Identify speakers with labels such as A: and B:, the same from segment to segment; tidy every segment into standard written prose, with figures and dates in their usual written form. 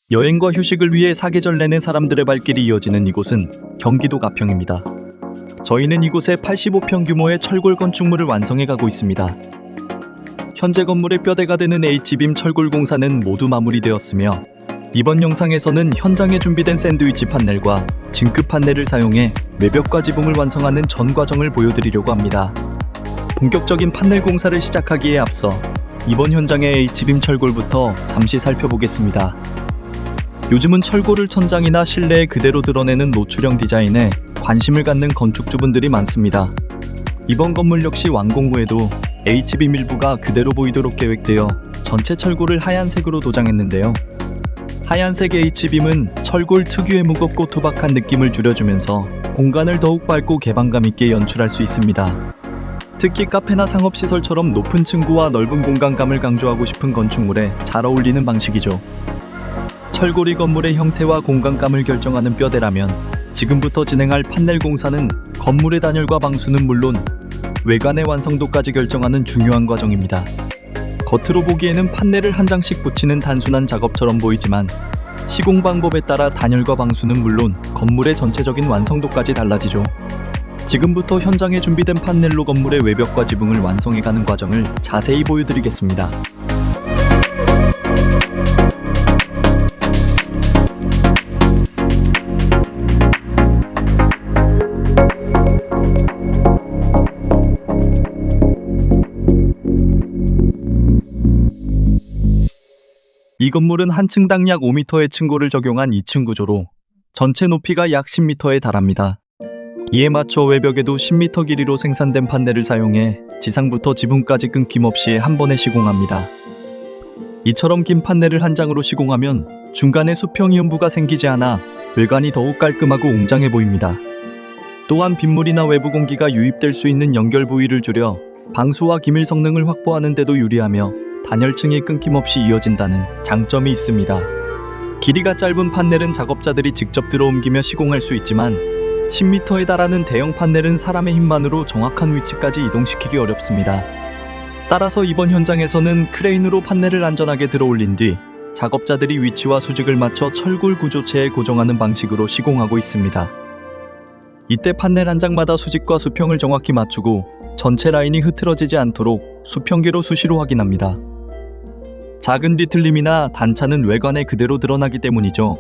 A: 여행과 휴식을 위해 사계절 내내 사람들의 발길이 이어지는 이곳은 경기도 가평입니다. 저희는 이곳에 85평 규모의 철골 건축물을 완성해 가고 있습니다. 현재 건물의 뼈대가 되는 H빔 철골 공사는 모두 마무리되었으며 이번 영상에서는 현장에 준비된 샌드위치 판넬과 징크 판넬을 사용해 외벽과 지붕을 완성하는 전 과정을 보여드리려고 합니다. 본격적인 판넬 공사를 시작하기에 앞서 이번 현장의 H빔 철골부터 잠시 살펴보겠습니다. 요즘은 철골을 천장이나 실내에 그대로 드러내는 노출형 디자인에 관심을 갖는 건축주분들이 많습니다. 이번 건물 역시 완공 후에도 H빔 일부가 그대로 보이도록 계획되어 전체 철골을 하얀색으로 도장했는데요. 하얀색 H빔은 철골 특유의 무겁고 투박한 느낌을 줄여주면서 공간을 더욱 밝고 개방감 있게 연출할 수 있습니다. 특히 카페나 상업시설처럼 높은 층고와 넓은 공간감을 강조하고 싶은 건축물에 잘 어울리는 방식이죠. 철골이 건물의 형태와 공간감을 결정하는 뼈대라면 지금부터 진행할 판넬 공사는 건물의 단열과 방수는 물론 외관의 완성도까지 결정하는 중요한 과정입니다. 겉으로 보기에는 판넬을 한 장씩 붙이는 단순한 작업처럼 보이지만 시공 방법에 따라 단열과 방수는 물론 건물의 전체적인 완성도까지 달라지죠. 지금부터 현장에 준비된 판넬로 건물의 외벽과 지붕을 완성해가는 과정을 자세히 보여드리겠습니다. 이 건물은 한 층당 약 5m의 층고를 적용한 2층 구조로 전체 높이가 약 10m에 달합니다. 이에 맞춰 외벽에도 10m 길이로 생산된 판넬을 사용해 지상부터 지붕까지 끊김없이 한 번에 시공합니다. 이처럼 긴 판넬을 한 장으로 시공하면 중간에 수평 이음부가 생기지 않아 외관이 더욱 깔끔하고 웅장해 보입니다. 또한 빗물이나 외부 공기가 유입될 수 있는 연결 부위를 줄여 방수와 기밀 성능을 확보하는 데도 유리하며 단열층이 끊김없이 이어진다는 장점이 있습니다. 길이가 짧은 판넬은 작업자들이 직접 들어옮기며 시공할 수 있지만 10m에 달하는 대형 판넬은 사람의 힘만으로 정확한 위치까지 이동시키기 어렵습니다. 따라서 이번 현장에서는 크레인으로 판넬을 안전하게 들어올린 뒤 작업자들이 위치와 수직을 맞춰 철골 구조체에 고정하는 방식으로 시공하고 있습니다. 이때 판넬 한 장마다 수직과 수평을 정확히 맞추고 전체 라인이 흐트러지지 않도록 수평기로 수시로 확인합니다. 작은 뒤틀림이나 단차는 외관에 그대로 드러나기 때문이죠.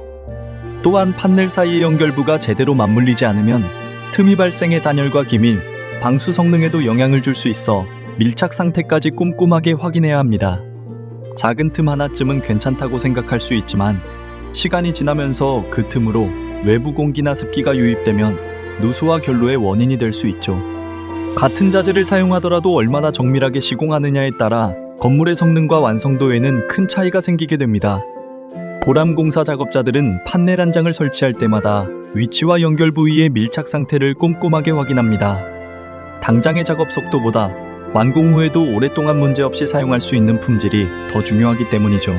A: 또한 판넬 사이의 연결부가 제대로 맞물리지 않으면 틈이 발생해 단열과 기밀, 방수 성능에도 영향을 줄 수 있어 밀착 상태까지 꼼꼼하게 확인해야 합니다. 작은 틈 하나쯤은 괜찮다고 생각할 수 있지만 시간이 지나면서 그 틈으로 외부 공기나 습기가 유입되면 누수와 결로의 원인이 될 수 있죠. 같은 자재를 사용하더라도 얼마나 정밀하게 시공하느냐에 따라 건물의 성능과 완성도에는 큰 차이가 생기게 됩니다. 보람 공사 작업자들은 판넬 한 장을 설치할 때마다 위치와 연결 부위의 밀착 상태를 꼼꼼하게 확인합니다. 당장의 작업 속도보다 완공 후에도 오랫동안 문제없이 사용할 수 있는 품질이 더 중요하기 때문이죠.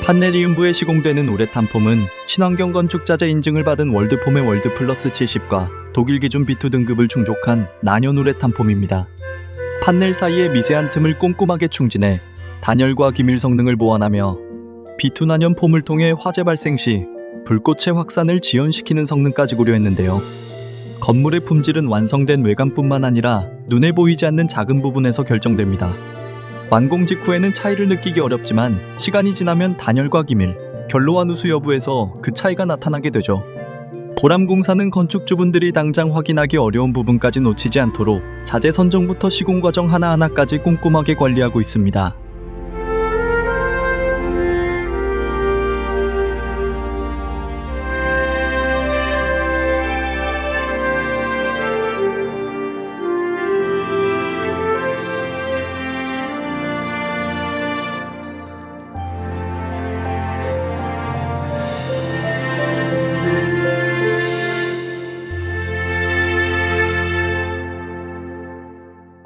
A: 판넬 이음부에 시공되는 우레탄 폼은 친환경 건축 자재 인증을 받은 월드폼의 월드 플러스 70과 독일 기준 B2 등급을 충족한 난연 우레탄 폼입니다. 판넬 사이의 미세한 틈을 꼼꼼하게 충진해 단열과 기밀 성능을 보완하며 B2 난연 폼을 통해 화재 발생 시 불꽃의 확산을 지연시키는 성능까지 고려했는데요. 건물의 품질은 완성된 외관뿐만 아니라 눈에 보이지 않는 작은 부분에서 결정됩니다. 완공 직후에는 차이를 느끼기 어렵지만 시간이 지나면 단열과 기밀, 결로와 누수 여부에서 그 차이가 나타나게 되죠. 보람 공사는 건축주분들이 당장 확인하기 어려운 부분까지 놓치지 않도록 자재 선정부터 시공 과정 하나하나까지 꼼꼼하게 관리하고 있습니다.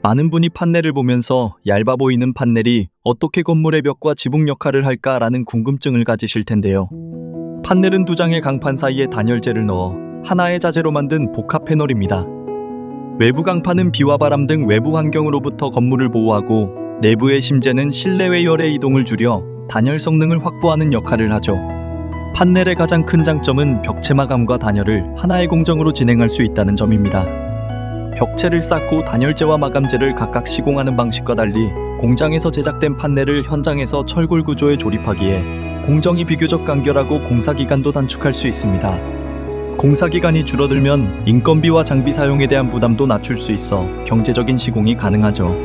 A: 많은 분이 판넬을 보면서 얇아 보이는 판넬이 어떻게 건물의 벽과 지붕 역할을 할까라는 궁금증을 가지실 텐데요. 판넬은 두 장의 강판 사이에 단열재를 넣어 하나의 자재로 만든 복합 패널입니다. 외부 강판은 비와 바람 등 외부 환경으로부터 건물을 보호하고 내부의 심재는 실내외 열의 이동을 줄여 단열 성능을 확보하는 역할을 하죠. 판넬의 가장 큰 장점은 벽체 마감과 단열을 하나의 공정으로 진행할 수 있다는 점입니다. 벽체를 쌓고 단열재와 마감재를 각각 시공하는 방식과 달리 공장에서 제작된 판넬을 현장에서 철골 구조에 조립하기에 공정이 비교적 간결하고 공사기간도 단축할 수 있습니다. 공사기간이 줄어들면 인건비와 장비 사용에 대한 부담도 낮출 수 있어 경제적인 시공이 가능하죠.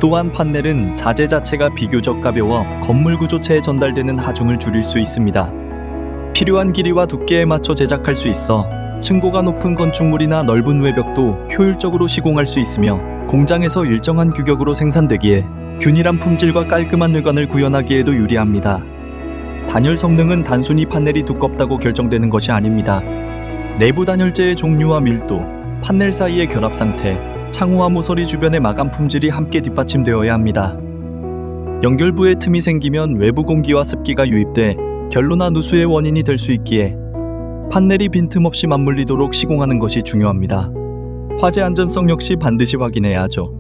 A: 또한 판넬은 자재 자체가 비교적 가벼워 건물 구조체에 전달되는 하중을 줄일 수 있습니다. 필요한 길이와 두께에 맞춰 제작할 수 있어 층고가 높은 건축물이나 넓은 외벽도 효율적으로 시공할 수 있으며 공장에서 일정한 규격으로 생산되기에 균일한 품질과 깔끔한 외관을 구현하기에도 유리합니다. 단열 성능은 단순히 판넬이 두껍다고 결정되는 것이 아닙니다. 내부 단열재의 종류와 밀도, 판넬 사이의 결합 상태, 창호와 모서리 주변의 마감 품질이 함께 뒷받침되어야 합니다. 연결부에 틈이 생기면 외부 공기와 습기가 유입돼 결로나 누수의 원인이 될 수 있기에 판넬이 빈틈없이 맞물리도록 시공하는 것이 중요합니다. 화재 안전성 역시 반드시 확인해야 하죠.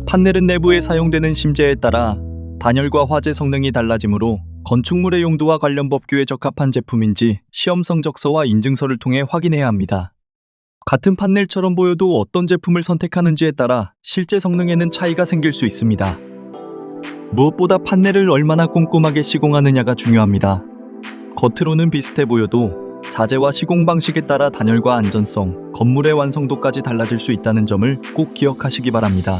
A: 판넬은 내부에 사용되는 심재에 따라 단열과 화재 성능이 달라지므로 건축물의 용도와 관련 법규에 적합한 제품인지 시험 성적서와 인증서를 통해 확인해야 합니다. 같은 판넬처럼 보여도 어떤 제품을 선택하는지에 따라 실제 성능에는 차이가 생길 수 있습니다. 무엇보다 판넬을 얼마나 꼼꼼하게 시공하느냐가 중요합니다. 겉으로는 비슷해 보여도 자재와 시공 방식에 따라 단열과 안전성, 건물의 완성도까지 달라질 수 있다는 점을 꼭 기억하시기 바랍니다.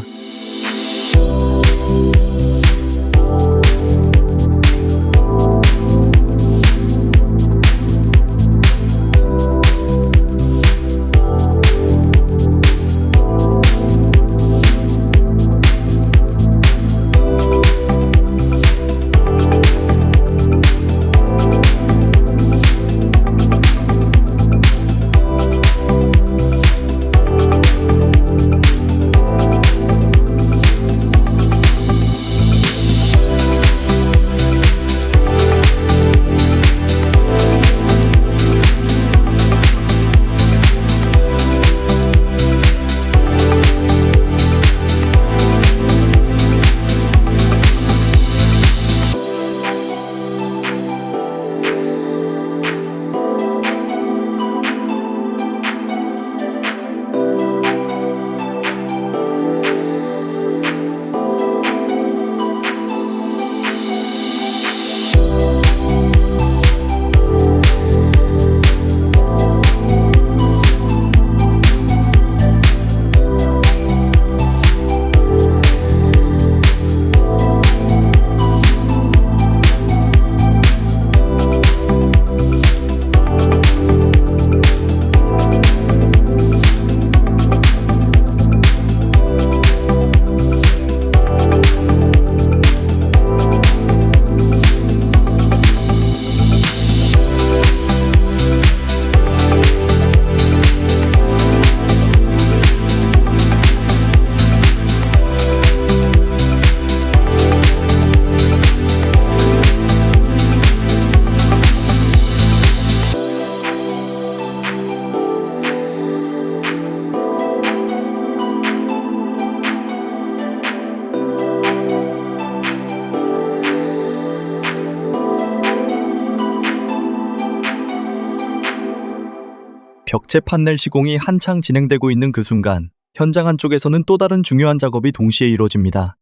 A: 벽체 판넬 시공이 한창 진행되고 있는 그 순간 현장 한쪽에서는 또 다른 중요한 작업이 동시에 이루어집니다.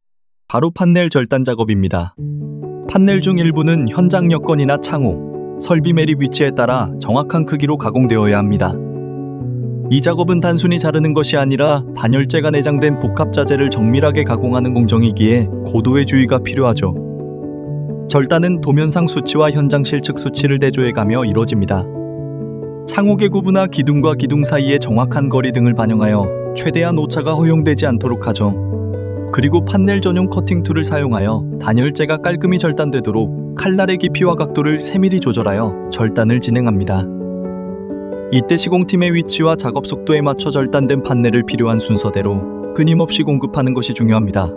A: 바로 판넬 절단 작업입니다. 판넬 중 일부는 현장 여건이나 창호, 설비 매립 위치에 따라 정확한 크기로 가공되어야 합니다. 이 작업은 단순히 자르는 것이 아니라 단열재가 내장된 복합 자재를 정밀하게 가공하는 공정이기에 고도의 주의가 필요하죠. 절단은 도면상 수치와 현장 실측 수치를 대조해가며 이루어집니다. 창호계 구부나 기둥과 기둥 사이의 정확한 거리 등을 반영하여 최대한 오차가 허용되지 않도록 하죠. 그리고 판넬 전용 커팅 툴을 사용하여 단열재가 깔끔히 절단되도록 칼날의 깊이와 각도를 세밀히 조절하여 절단을 진행합니다. 이때 시공팀의 위치와 작업 속도에 맞춰 절단된 판넬을 필요한 순서대로 끊임없이 공급하는 것이 중요합니다.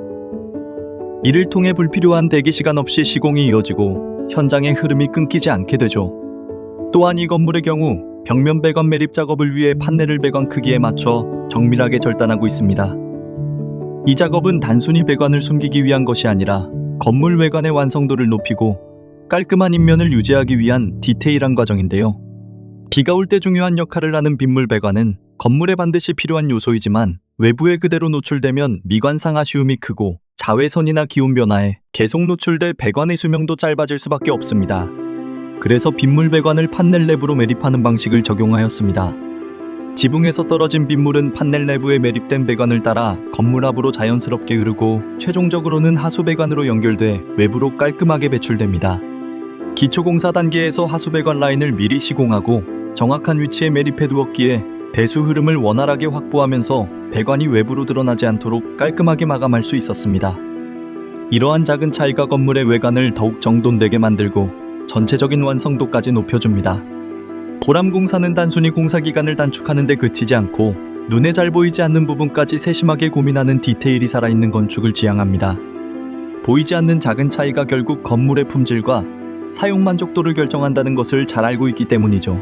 A: 이를 통해 불필요한 대기 시간 없이 시공이 이어지고 현장의 흐름이 끊기지 않게 되죠. 또한 이 건물의 경우 벽면 배관 매립 작업을 위해 판넬을 배관 크기에 맞춰 정밀하게 절단하고 있습니다. 이 작업은 단순히 배관을 숨기기 위한 것이 아니라 건물 외관의 완성도를 높이고 깔끔한 인면을 유지하기 위한 디테일한 과정인데요. 비가 올 때 중요한 역할을 하는 빗물 배관은 건물에 반드시 필요한 요소이지만 외부에 그대로 노출되면 미관상 아쉬움이 크고 자외선이나 기온 변화에 계속 노출돼 배관의 수명도 짧아질 수밖에 없습니다. 그래서 빗물 배관을 판넬 내부로 매립하는 방식을 적용하였습니다. 지붕에서 떨어진 빗물은 판넬 내부에 매립된 배관을 따라 건물 앞으로 자연스럽게 흐르고 최종적으로는 하수 배관으로 연결돼 외부로 깔끔하게 배출됩니다. 기초공사 단계에서 하수 배관 라인을 미리 시공하고 정확한 위치에 매립해 두었기에 배수 흐름을 원활하게 확보하면서 배관이 외부로 드러나지 않도록 깔끔하게 마감할 수 있었습니다. 이러한 작은 차이가 건물의 외관을 더욱 정돈되게 만들고 전체적인 완성도까지 높여줍니다. 보람공사는 단순히 공사기간을 단축하는 데 그치지 않고 눈에 잘 보이지 않는 부분까지 세심하게 고민하는 디테일이 살아있는 건축을 지향합니다. 보이지 않는 작은 차이가 결국 건물의 품질과 사용 만족도를 결정한다는 것을 잘 알고 있기 때문이죠.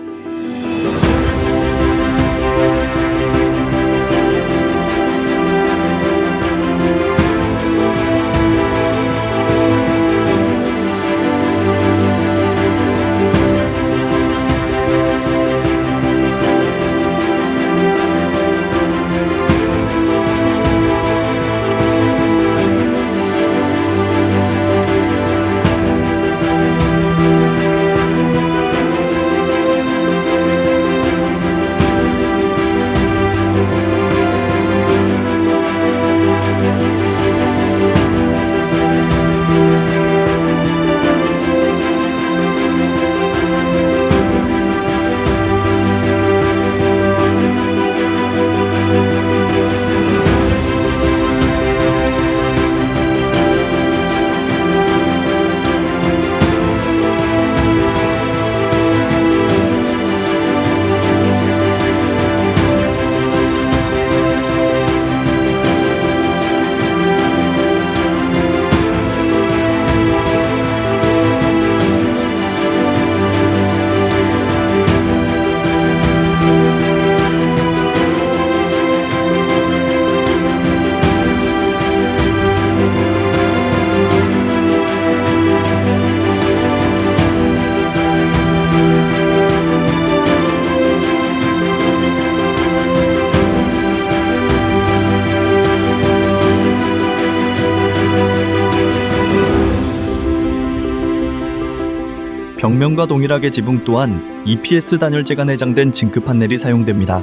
A: 벽면과 동일하게 지붕 또한 EPS 단열재가 내장된 징크 판넬이 사용됩니다.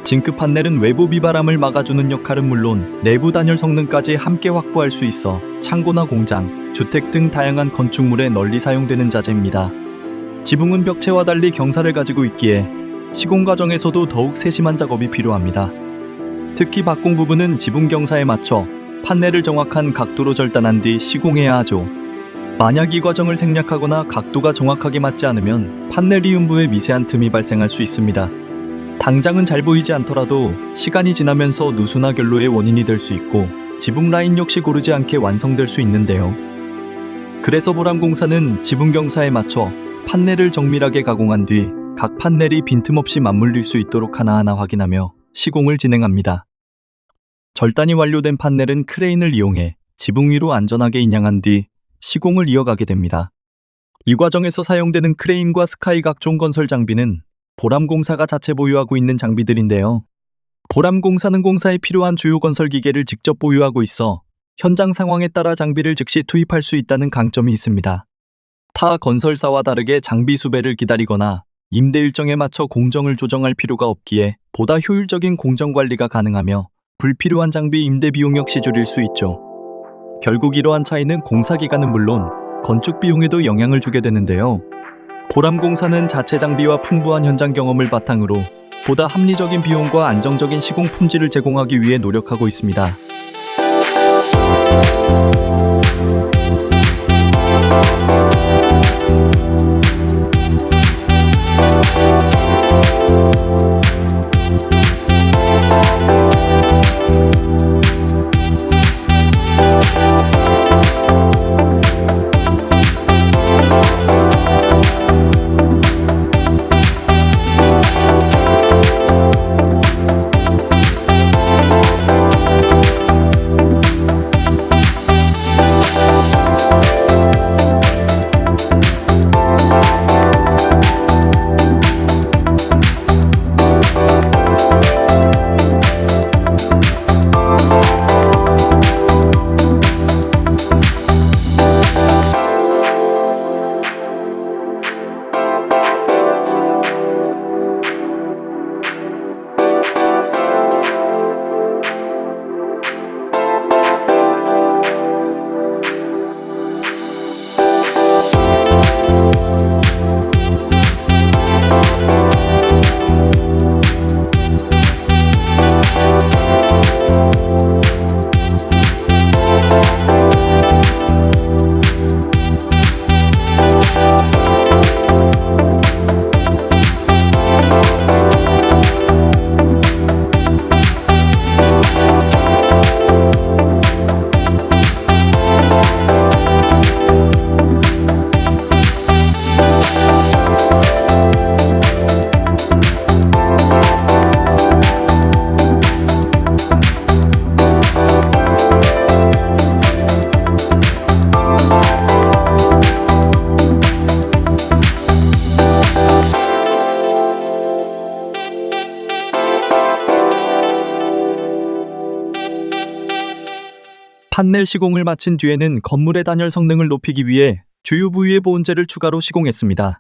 A: 징크 판넬은 외부 비바람을 막아주는 역할은 물론 내부 단열 성능까지 함께 확보할 수 있어 창고나 공장, 주택 등 다양한 건축물에 널리 사용되는 자재입니다. 지붕은 벽체와 달리 경사를 가지고 있기에 시공 과정에서도 더욱 세심한 작업이 필요합니다. 특히 박공 부분은 지붕 경사에 맞춰 판넬을 정확한 각도로 절단한 뒤 시공해야 하죠. 만약 이 과정을 생략하거나 각도가 정확하게 맞지 않으면 판넬 이음부에 미세한 틈이 발생할 수 있습니다. 당장은 잘 보이지 않더라도 시간이 지나면서 누수나 결로의 원인이 될 수 있고 지붕 라인 역시 고르지 않게 완성될 수 있는데요. 그래서 보람공사는 지붕 경사에 맞춰 판넬을 정밀하게 가공한 뒤 각 판넬이 빈틈없이 맞물릴 수 있도록 하나하나 확인하며 시공을 진행합니다. 절단이 완료된 판넬은 크레인을 이용해 지붕 위로 안전하게 인양한 뒤 시공을 이어가게 됩니다. 이 과정에서 사용되는 크레인과 스카이 각종 건설 장비는 보람공사가 자체 보유하고 있는 장비들인데요. 보람공사는 공사에 필요한 주요 건설 기계를 직접 보유하고 있어 현장 상황에 따라 장비를 즉시 투입할 수 있다는 강점이 있습니다. 타 건설사와 다르게 장비 수배를 기다리거나 임대 일정에 맞춰 공정을 조정할 필요가 없기에 보다 효율적인 공정 관리가 가능하며 불필요한 장비 임대 비용 역시 줄일 수 있죠. 결국 이러한 차이는 공사 기간은 물론 건축 비용에도 영향을 주게 되는데요. 보람공사는 자체 장비와 풍부한 현장 경험을 바탕으로 보다 합리적인 비용과 안정적인 시공 품질을 제공하기 위해 노력하고 있습니다. 판넬 시공을 마친 뒤에는 건물의 단열 성능을 높이기 위해 주요 부위에 보온재를 추가로 시공했습니다.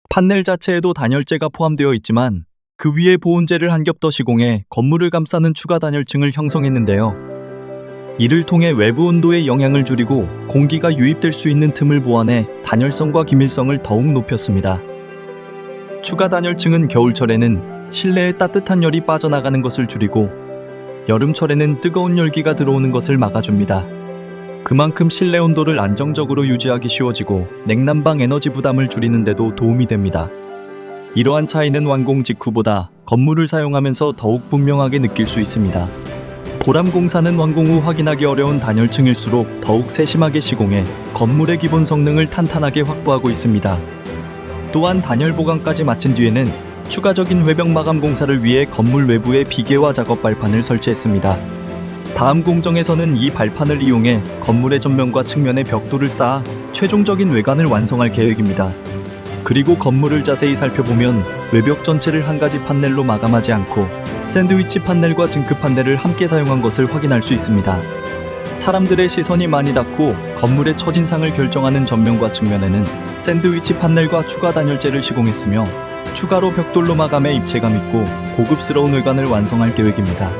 A: 판넬 자체에도 단열재가 포함되어 있지만 그 위에 보온재를 한 겹 더 시공해 건물을 감싸는 추가 단열층을 형성했는데요. 이를 통해 외부 온도의 영향을 줄이고 공기가 유입될 수 있는 틈을 보완해 단열성과 기밀성을 더욱 높였습니다. 추가 단열층은 겨울철에는 실내에 따뜻한 열이 빠져나가는 것을 줄이고 여름철에는 뜨거운 열기가 들어오는 것을 막아줍니다. 그만큼 실내 온도를 안정적으로 유지하기 쉬워지고 냉난방 에너지 부담을 줄이는 데도 도움이 됩니다. 이러한 차이는 완공 직후보다 건물을 사용하면서 더욱 분명하게 느낄 수 있습니다. 보람공사는 완공 후 확인하기 어려운 단열층일수록 더욱 세심하게 시공해 건물의 기본 성능을 탄탄하게 확보하고 있습니다. 또한 단열 보강까지 마친 뒤에는 추가적인 외벽 마감 공사를 위해 건물 외부에 비계화 작업 발판을 설치했습니다. 다음 공정에서는 이 발판을 이용해 건물의 전면과 측면에 벽돌을 쌓아 최종적인 외관을 완성할 계획입니다. 그리고 건물을 자세히 살펴보면 외벽 전체를 한 가지 판넬로 마감하지 않고 샌드위치 판넬과 징크 판넬을 함께 사용한 것을 확인할 수 있습니다. 사람들의 시선이 많이 닿고 건물의 첫인상을 결정하는 전면과 측면에는 샌드위치 판넬과 추가 단열재를 시공했으며 추가로 벽돌로 마감해 입체감 있고 고급스러운 외관을 완성할 계획입니다.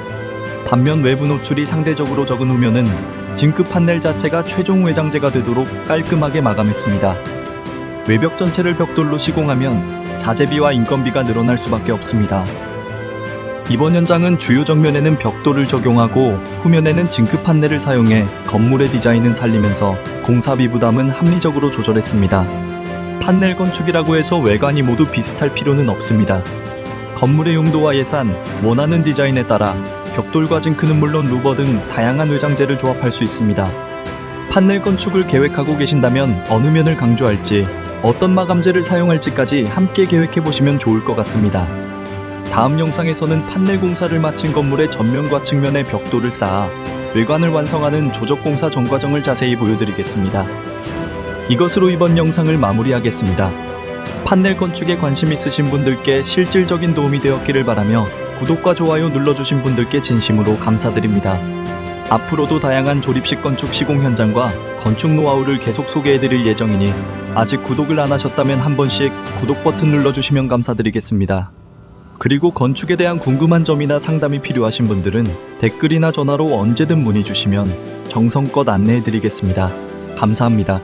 A: 반면 외부 노출이 상대적으로 적은 후면은 징크 판넬 자체가 최종 외장재가 되도록 깔끔하게 마감했습니다. 외벽 전체를 벽돌로 시공하면 자재비와 인건비가 늘어날 수밖에 없습니다. 이번 현장은 주요 정면에는 벽돌을 적용하고 후면에는 징크 판넬을 사용해 건물의 디자인은 살리면서 공사비 부담은 합리적으로 조절했습니다. 판넬 건축이라고 해서 외관이 모두 비슷할 필요는 없습니다. 건물의 용도와 예산, 원하는 디자인에 따라 벽돌과 징크는 물론 루버 등 다양한 외장재를 조합할 수 있습니다. 판넬 건축을 계획하고 계신다면 어느 면을 강조할지, 어떤 마감재를 사용할지까지 함께 계획해 보시면 좋을 것 같습니다. 다음 영상에서는 판넬 공사를 마친 건물의 전면과 측면에 벽돌을 쌓아 외관을 완성하는 조적 공사 전 과정을 자세히 보여드리겠습니다. 이것으로 이번 영상을 마무리하겠습니다. 판넬 건축에 관심 있으신 분들께 실질적인 도움이 되었기를 바라며 구독과 좋아요 눌러주신 분들께 진심으로 감사드립니다. 앞으로도 다양한 조립식 건축 시공 현장과 건축 노하우를 계속 소개해드릴 예정이니 아직 구독을 안 하셨다면 한 번씩 구독 버튼 눌러주시면 감사드리겠습니다. 그리고 건축에 대한 궁금한 점이나 상담이 필요하신 분들은 댓글이나 전화로 언제든 문의 주시면 정성껏 안내해드리겠습니다. 감사합니다.